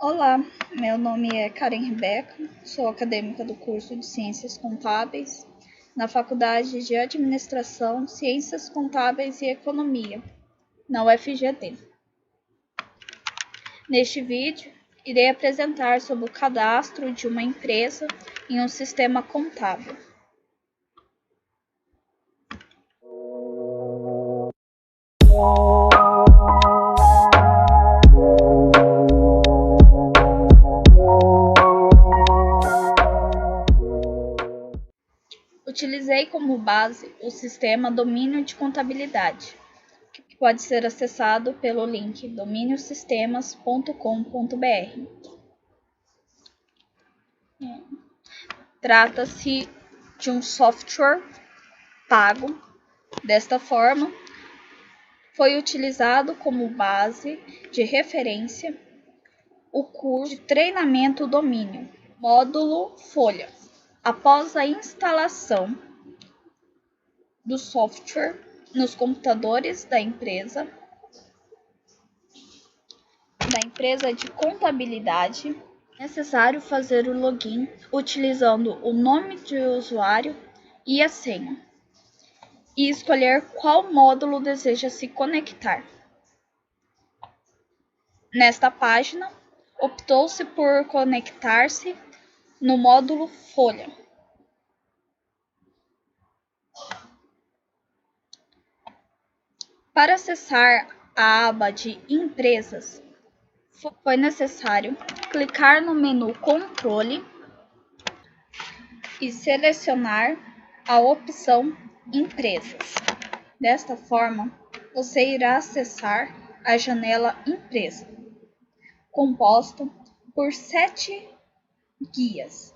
Olá, meu nome é Karen Rebeca, sou acadêmica do curso de Ciências Contábeis na Faculdade de Administração, Ciências Contábeis e Economia, na UFGD. Neste vídeo, irei apresentar sobre o cadastro de uma empresa em um sistema contábil. Utilizei como base o sistema Domínio de Contabilidade, que pode ser acessado pelo link dominiosistemas.com.br. Trata-se de um software pago. Desta forma, foi utilizado como base de referência o curso de treinamento domínio, módulo Folha. Após a instalação do software nos computadores da empresa de contabilidade, é necessário fazer o login utilizando o nome de usuário e a senha e escolher qual módulo deseja se conectar. Nesta página, optou-se por conectar-se no módulo Folha. Para acessar a aba de Empresas, foi necessário clicar no menu Controle e selecionar a opção Empresas. Desta forma, você irá acessar a janela Empresa, composta por 7 guias,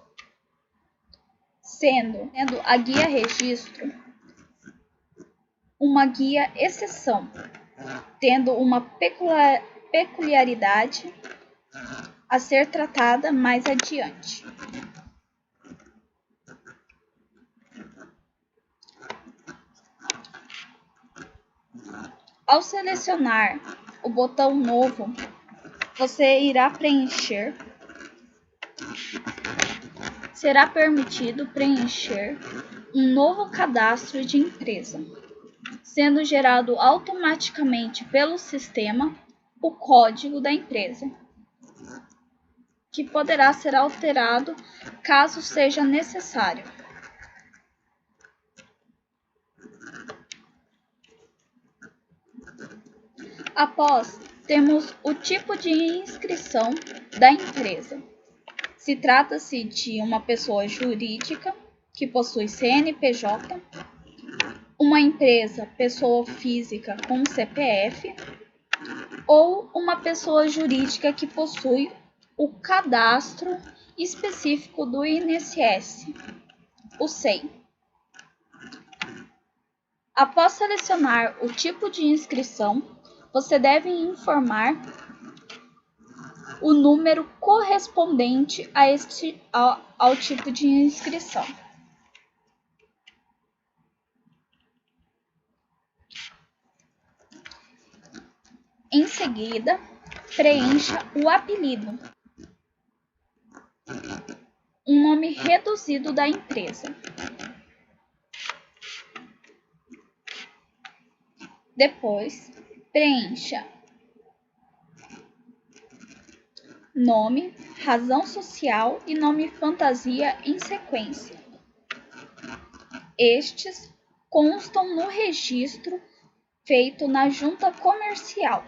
sendo a guia Registro uma guia exceção, tendo uma peculiaridade a ser tratada mais adiante. Ao selecionar o botão Novo, você irá preencher. Será permitido preencher um novo cadastro de empresa, sendo gerado automaticamente pelo sistema o código da empresa, que poderá ser alterado caso seja necessário. Após, temos o tipo de inscrição da empresa. Se trata-se de uma pessoa jurídica que possui CNPJ, uma empresa, pessoa física com CPF, ou uma pessoa jurídica que possui o cadastro específico do INSS, o SEI. Após selecionar o tipo de inscrição, você deve informar o número correspondente ao tipo de inscrição. Em seguida, preencha o apelido, um nome reduzido da empresa. Depois, preencha nome, razão social e nome fantasia em sequência. Estes constam no registro feito na junta comercial.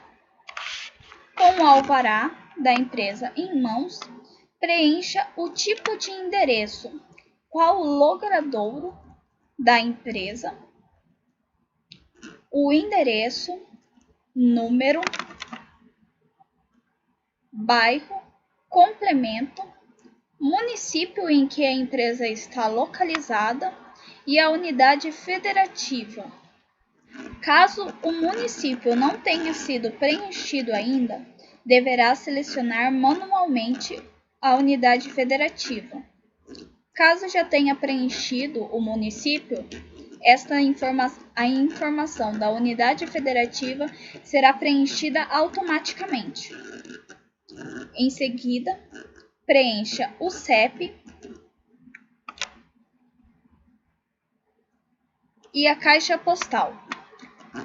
Com o alvará da empresa em mãos, preencha o tipo de endereço, qual o logradouro da empresa, o endereço, número, bairro, complemento, município em que a empresa está localizada e a unidade federativa. Caso o município não tenha sido preenchido ainda, deverá selecionar manualmente a unidade federativa. Caso já tenha preenchido o município, a informação da unidade federativa será preenchida automaticamente. Em seguida, preencha o CEP e a caixa postal.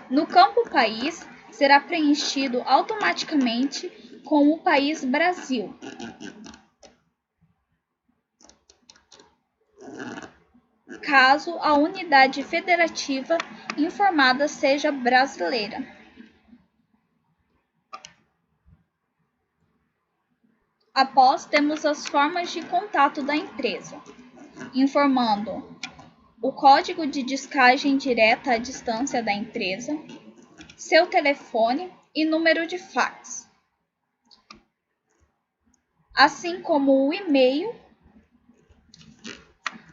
No campo País, será preenchido automaticamente com o país Brasil. Caso a unidade federativa informada seja brasileira. Após, temos as formas de contato da empresa, informando o código de descagem direta à distância da empresa, seu telefone e número de fax, assim como o e-mail,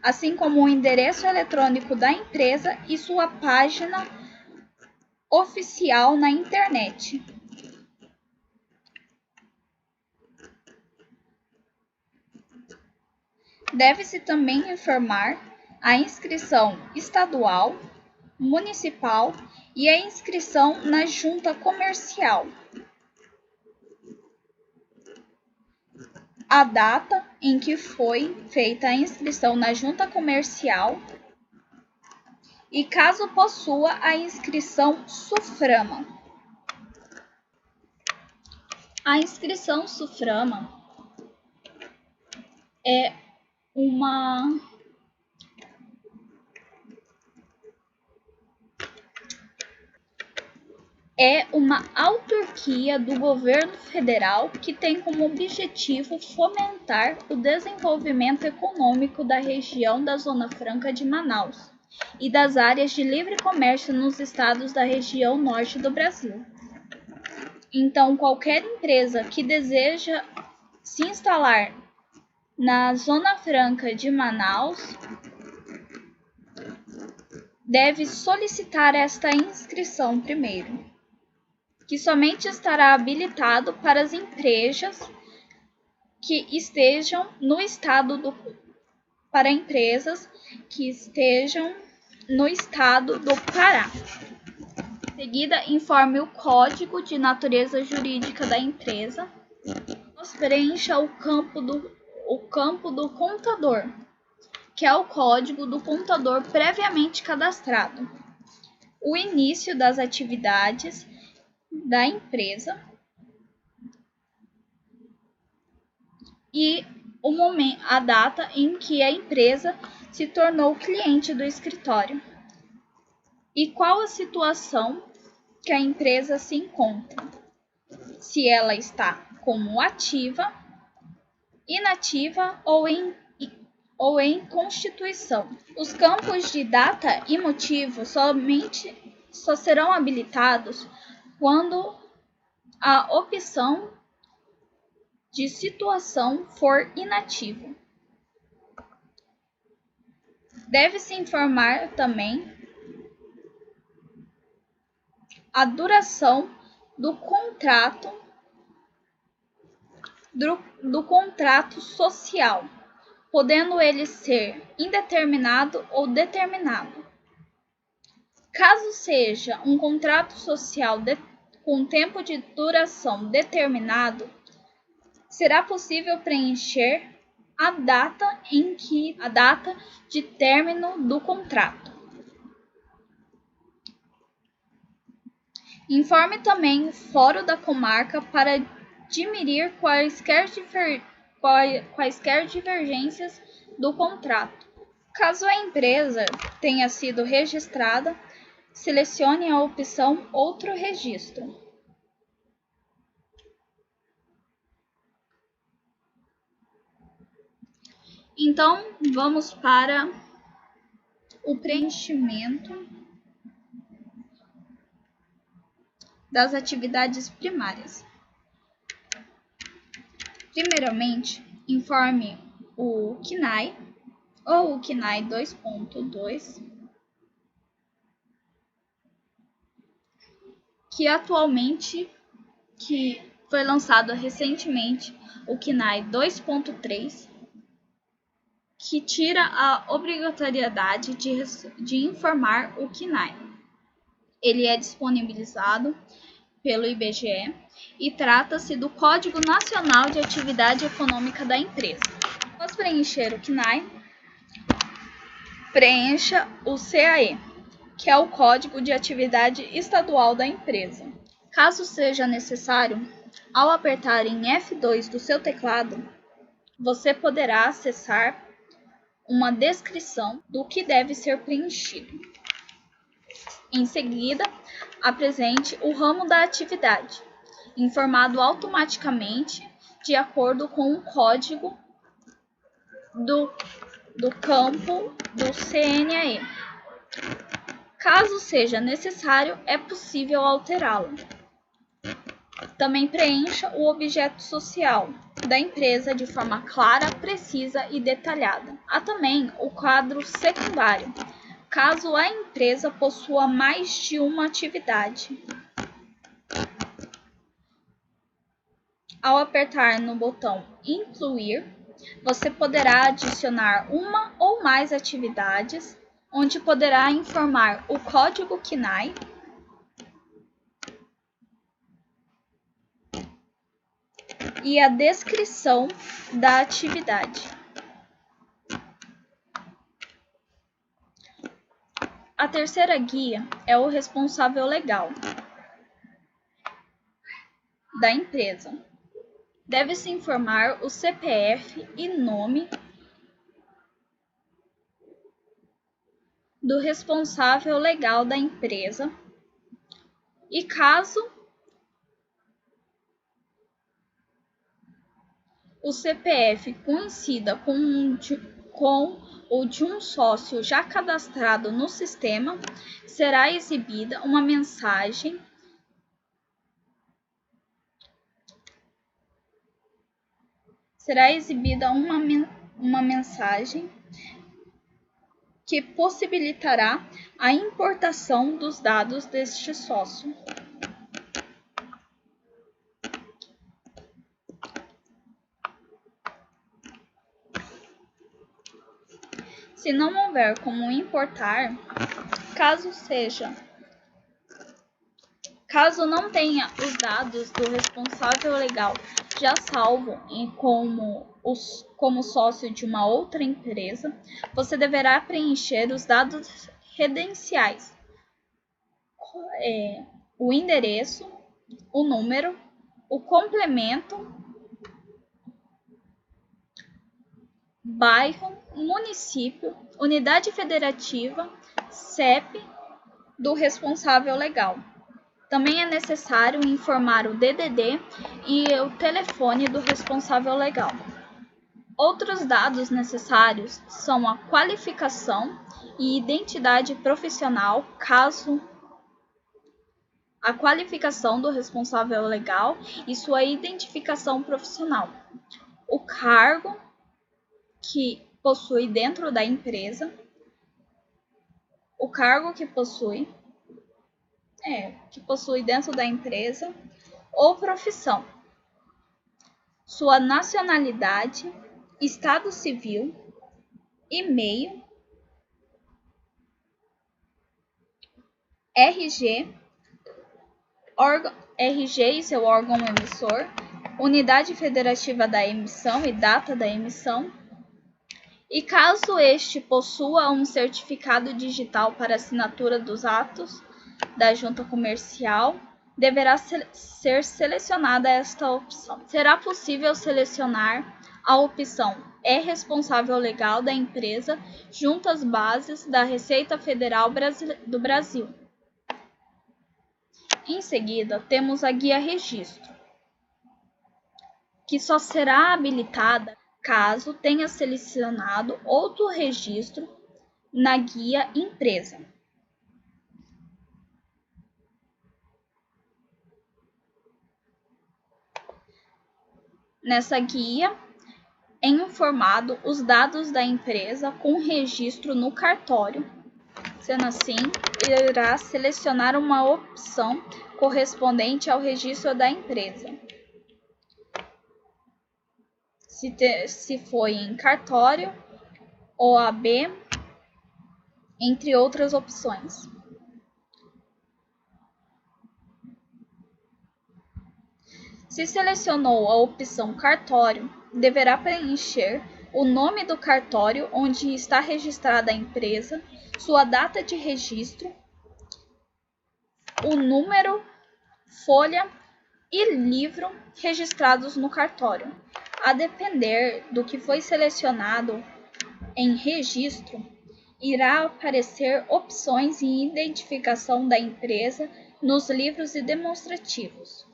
assim como o endereço eletrônico da empresa e sua página oficial na internet. Deve-se também informar a inscrição estadual, municipal e a inscrição na junta comercial, a data em que foi feita a inscrição na junta comercial e, caso possua, a inscrição SUFRAMA. A inscrição SUFRAMA é uma autarquia do governo federal que tem como objetivo fomentar o desenvolvimento econômico da região da Zona Franca de Manaus e das áreas de livre comércio nos estados da região norte do Brasil. Então, qualquer empresa que deseja se instalar na Zona Franca de Manaus deve solicitar esta inscrição primeiro, que somente estará habilitado para as empresas que estejam no estado para empresas que estejam no estado do Pará. Em seguida, informe o código de natureza jurídica da empresa. Preencha o campo do contador, que é o código do contador previamente cadastrado, o início das atividades da empresa e a data em que a empresa se tornou cliente do escritório e qual a situação que a empresa se encontra, se ela está como ativa, inativa ou em constituição. Os campos de data e motivo só serão habilitados quando a opção de situação for inativa. Deve-se informar também a duração do contrato social, podendo ele ser indeterminado ou determinado. Caso seja um contrato social com tempo de duração determinado, será possível preencher a data de término do contrato. Informe também o Fórum da Comarca para diminuir quaisquer divergências do contrato. Caso a empresa tenha sido registrada, selecione a opção Outro registro. Então, vamos para o preenchimento das atividades primárias. Primeiramente, informe o CNAE ou o CNAE 2.2, que foi lançado recentemente, o CNAE 2.3, que tira a obrigatoriedade de informar o CNAE. Ele é disponibilizado pelo IBGE e trata-se do Código Nacional de Atividade Econômica da empresa. Após preencher o CNAE, preencha o CAE, que é o Código de Atividade Estadual da empresa. Caso seja necessário, ao apertar em F2 do seu teclado, você poderá acessar uma descrição do que deve ser preenchido. Em seguida, apresente o ramo da atividade, informado automaticamente de acordo com o código do campo do CNAE. Caso seja necessário, é possível alterá-lo. Também preencha o objeto social da empresa de forma clara, precisa e detalhada. Há também o quadro secundário, caso a empresa possua mais de uma atividade. Ao apertar no botão Incluir, você poderá adicionar uma ou mais atividades, onde poderá informar o código CNAE, e a descrição da atividade. A terceira guia é o responsável legal da empresa. Deve-se informar o CPF e nome do responsável legal da empresa e, caso o CPF coincida com o de um sócio já cadastrado no sistema, será exibida uma mensagem que possibilitará a importação dos dados deste sócio. Se não houver como importar, caso não tenha os dados do responsável legal já salvo como sócio de uma outra empresa, você deverá preencher os dados credenciais, o endereço, o número, o complemento, bairro, município, unidade federativa, CEP do responsável legal. Também é necessário informar o DDD e o telefone do responsável legal. Outros dados necessários são a qualificação e identidade profissional, caso a qualificação do responsável legal e sua identificação profissional, o cargo que possui dentro da empresa, dentro da empresa ou profissão, sua nacionalidade, estado civil, e-mail, RG e seu órgão emissor, unidade federativa da emissão e data da emissão, e caso este possua um certificado digital para assinatura dos atos da junta comercial, deverá ser selecionada esta opção. Será possível selecionar a opção é responsável legal da empresa junto às bases da Receita Federal do Brasil. Em seguida, temos a guia Registro, que só será habilitada caso tenha selecionado outro registro na guia Empresa. Nessa guia, é informado os dados da empresa com registro no cartório. Sendo assim, irá selecionar uma opção correspondente ao registro da empresa, se foi em cartório, OAB, entre outras opções. Se selecionou a opção cartório, deverá preencher o nome do cartório onde está registrada a empresa, sua data de registro, o número, folha e livro registrados no cartório. A depender do que foi selecionado em registro, irá aparecer opções e identificação da empresa nos livros e demonstrativos.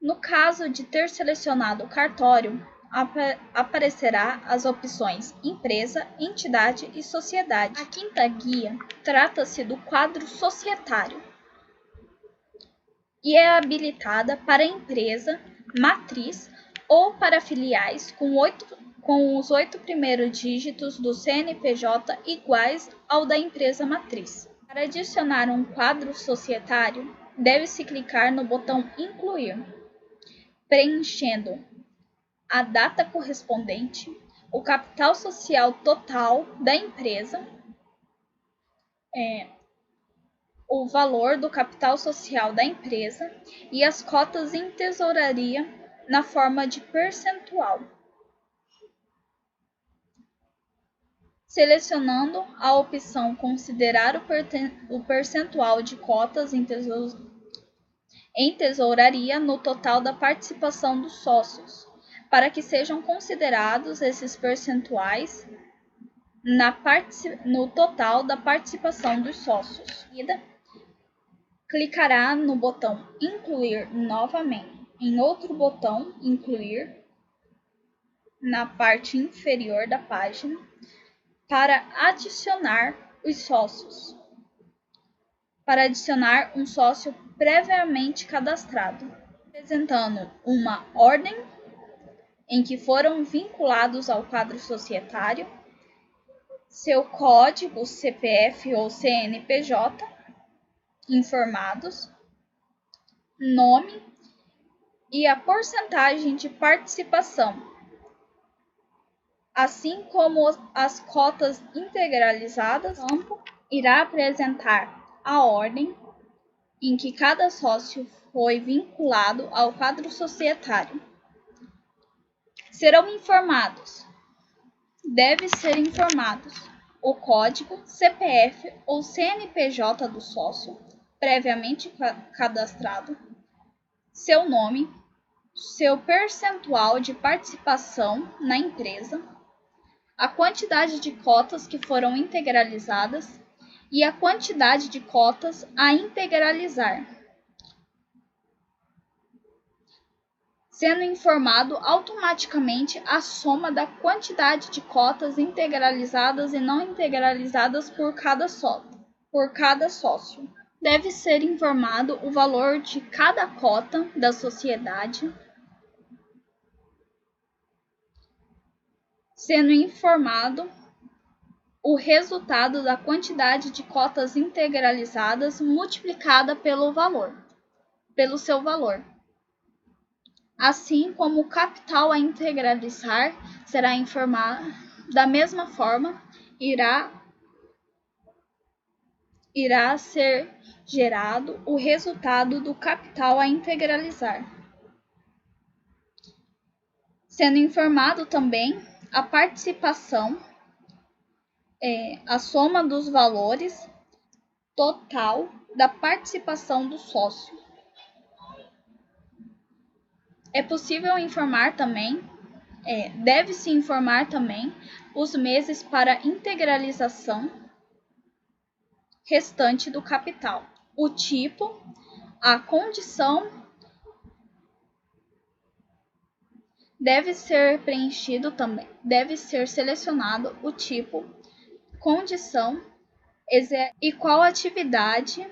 No caso de ter selecionado o cartório, aparecerá as opções empresa, entidade e sociedade. A quinta guia trata-se do quadro societário e é habilitada para empresa, matriz ou para filiais com os 8 primeiros dígitos do CNPJ iguais ao da empresa matriz. Para adicionar um quadro societário, deve-se clicar no botão Incluir, preenchendo a data correspondente, o capital social total da empresa, o valor do capital social da empresa e as cotas em tesouraria na forma de percentual. Selecionando a opção Considerar o percentual de cotas em tesouraria no total da participação dos sócios, para que sejam considerados esses percentuais no total da participação dos sócios. Clicará no botão Incluir novamente, em outro botão Incluir, na parte inferior da página, para adicionar os sócios. Para adicionar um sócio previamente cadastrado, apresentando uma ordem em que foram vinculados ao quadro societário, seu código CPF ou CNPJ informados, nome e a porcentagem de participação, assim como as cotas integralizadas. O campo irá apresentar a ordem em que cada sócio foi vinculado ao quadro societário. Deve ser informados o código CPF ou CNPJ do sócio previamente cadastrado, seu nome, seu percentual de participação na empresa, a quantidade de cotas que foram integralizadas e a quantidade de cotas a integralizar, sendo informado automaticamente a soma da quantidade de cotas integralizadas e não integralizadas por cada sócio. Deve ser informado o valor de cada cota da sociedade, sendo informado o resultado da quantidade de cotas integralizadas multiplicada pelo seu valor. Assim como o capital a integralizar será informado da mesma forma, irá ser gerado o resultado do capital a integralizar, sendo informado também a participação, a soma dos valores total da participação do sócio. É possível informar também, deve-se informar também os meses para integralização restante do capital, o tipo, a condição. Deve ser preenchido também, deve ser selecionado o tipo, condição e qual atividade.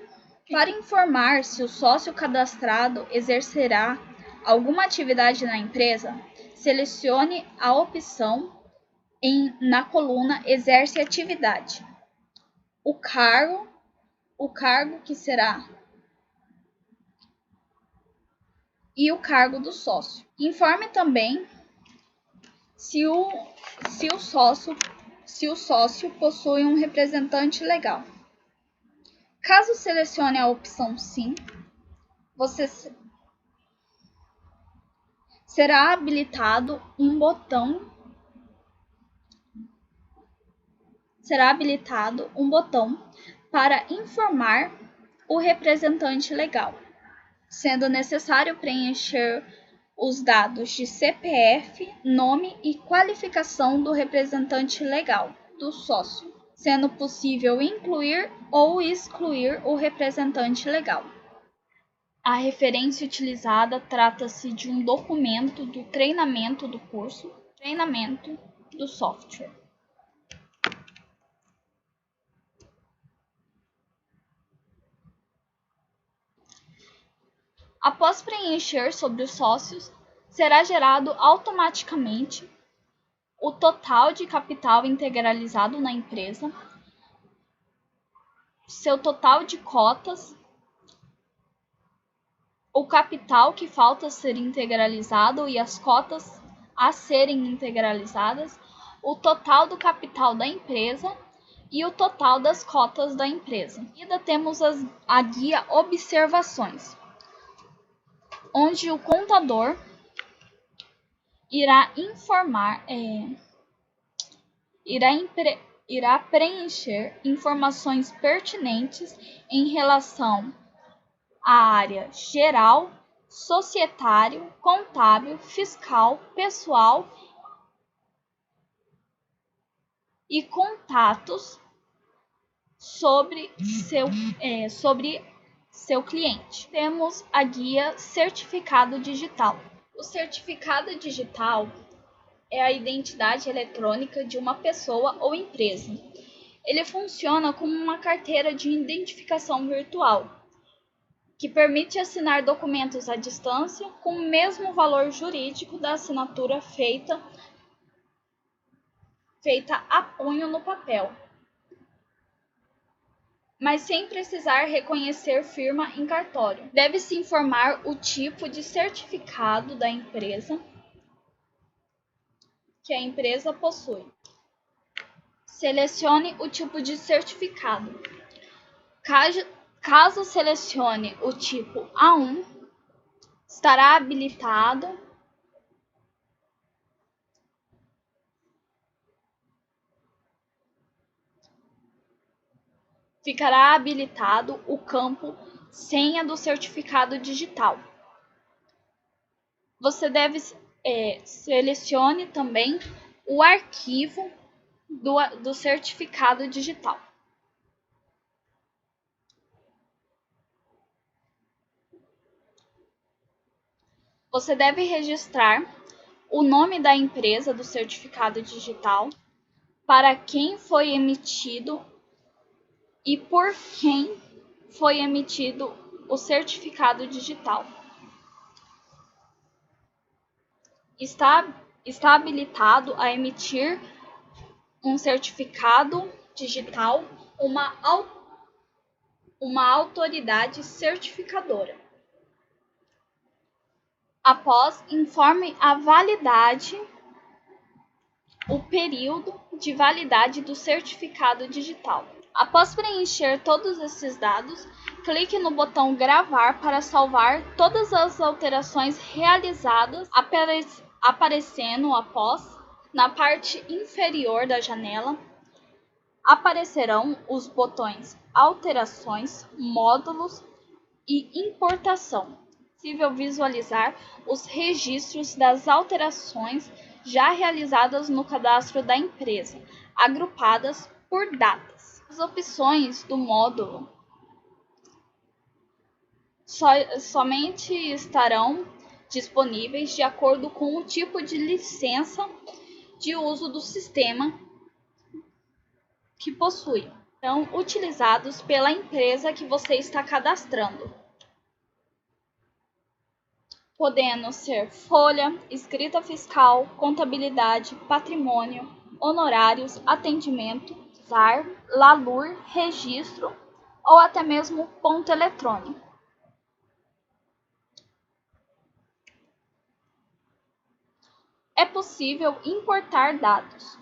Para informar se o sócio cadastrado exercerá alguma atividade na empresa, selecione a opção na coluna Exerce atividade. O cargo que será e o cargo do sócio. Informe também se o sócio possui um representante legal. Caso selecione a opção Sim, será habilitado um botão para informar o representante legal, sendo necessário preencher os dados de CPF, nome e qualificação do representante legal do sócio, sendo possível incluir ou excluir o representante legal. A referência utilizada trata-se de um documento do treinamento do curso, treinamento do software. Após preencher sobre os sócios, será gerado automaticamente o total de capital integralizado na empresa, seu total de cotas, o capital que falta ser integralizado e as cotas a serem integralizadas, o total do capital da empresa e o total das cotas da empresa. Em seguida, temos a guia Observações, onde o contador irá preencher informações pertinentes em relação à área geral, societário, contábil, fiscal, pessoal e contatos sobre seu cliente. Temos a guia Certificado Digital. O certificado digital é a identidade eletrônica de uma pessoa ou empresa. Ele funciona como uma carteira de identificação virtual, que permite assinar documentos à distância com o mesmo valor jurídico da assinatura feita a punho no papel, mas sem precisar reconhecer firma em cartório. Deve-se informar o tipo de certificado da empresa que a empresa possui. Selecione o tipo de certificado. Caso selecione o tipo A1, ficará habilitado o campo Senha do certificado digital. Você deve selecione também o arquivo do certificado digital. Você deve registrar o nome da empresa do certificado digital, para quem foi emitido e por quem foi emitido o certificado digital. Está habilitado a emitir um certificado digital uma autoridade certificadora. Após, informe a validade, o período de validade do certificado digital. Após preencher todos esses dados, clique no botão Gravar para salvar todas as alterações realizadas, aparecendo após, na parte inferior da janela, aparecerão os botões Alterações, Módulos e Importação. É possível visualizar os registros das alterações já realizadas no cadastro da empresa, agrupadas por datas. As opções do módulo somente estarão disponíveis de acordo com o tipo de licença de uso do sistema que possui. São utilizados pela empresa que você está cadastrando, podendo ser folha, escrita fiscal, contabilidade, patrimônio, honorários, atendimento, ZAR, LALUR, registro ou até mesmo ponto eletrônico. É possível importar dados,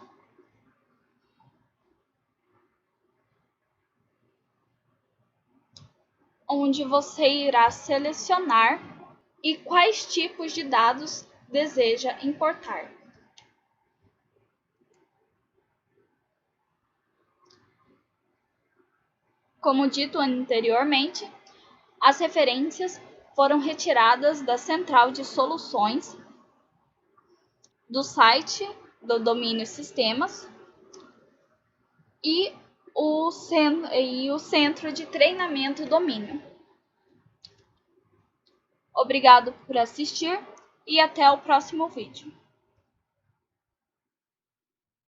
onde você irá selecionar e quais tipos de dados deseja importar. Como dito anteriormente, as referências foram retiradas da central de soluções do site do domínio sistemas e o centro de treinamento domínio. Obrigado por assistir e até o próximo vídeo.